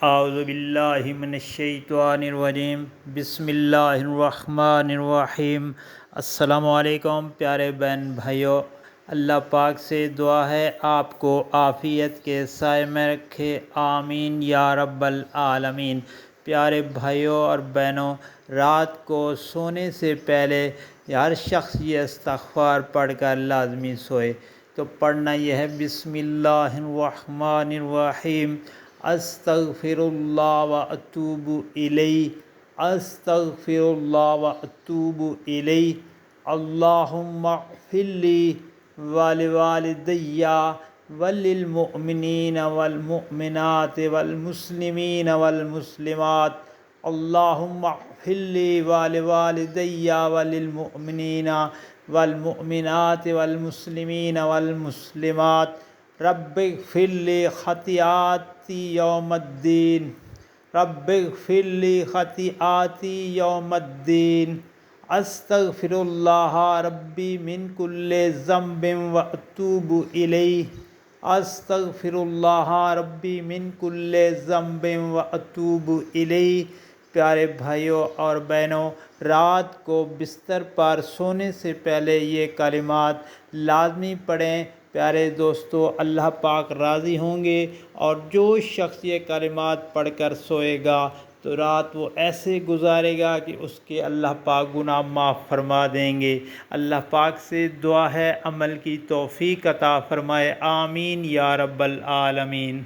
اعوذ باللہ من الشیطان الرجیم بسم اللہ الرحمن الرحیم۔ السلام علیکم پیارے بہن بھائیوں، اللہ پاک سے دعا ہے آپ کو عافیت کے سائے میں رکھے، آمین یا رب العالمین۔ پیارے بھائیوں اور بہنوں، رات کو سونے سے پہلے ہر شخص یہ استغفار پڑھ کر لازمی سوئے۔ تو پڑھنا یہ ہے بسم اللہ الرحمن الرحیم، استغفر اللہ و اتوب الیہ، استغفر اللہ و اتوب الیہ، اللہم اغفر لی ولوالدی وللمؤمنین والمؤمنات والمسلمین والمسلمات، اللہم اغفر لی ولوالدی وللمؤمنین والمؤمنات والمسلمین والمسلمات، رب اغفر لی خطیئاتی یوم الدین، رب اغفر لی خطیئاتی یوم الدین، استغفر اللہ ربی من کل ذنب و اتوب الیہ، استغفر اللہ ربی من کل ذنب و اتوب الیہ۔ پیارے بھائیوں اور بہنوں، رات کو بستر پر سونے سے پہلے یہ کلمات لازمی پڑھیں۔ پیارے دوستو، اللہ پاک راضی ہوں گے، اور جو شخص یہ کلمات پڑھ کر سوئے گا تو رات وہ ایسے گزارے گا کہ اس کے اللہ پاک گناہ معاف فرما دیں گے۔ اللہ پاک سے دعا ہے عمل کی توفیق عطا فرمائے، آمین یا رب العالمین۔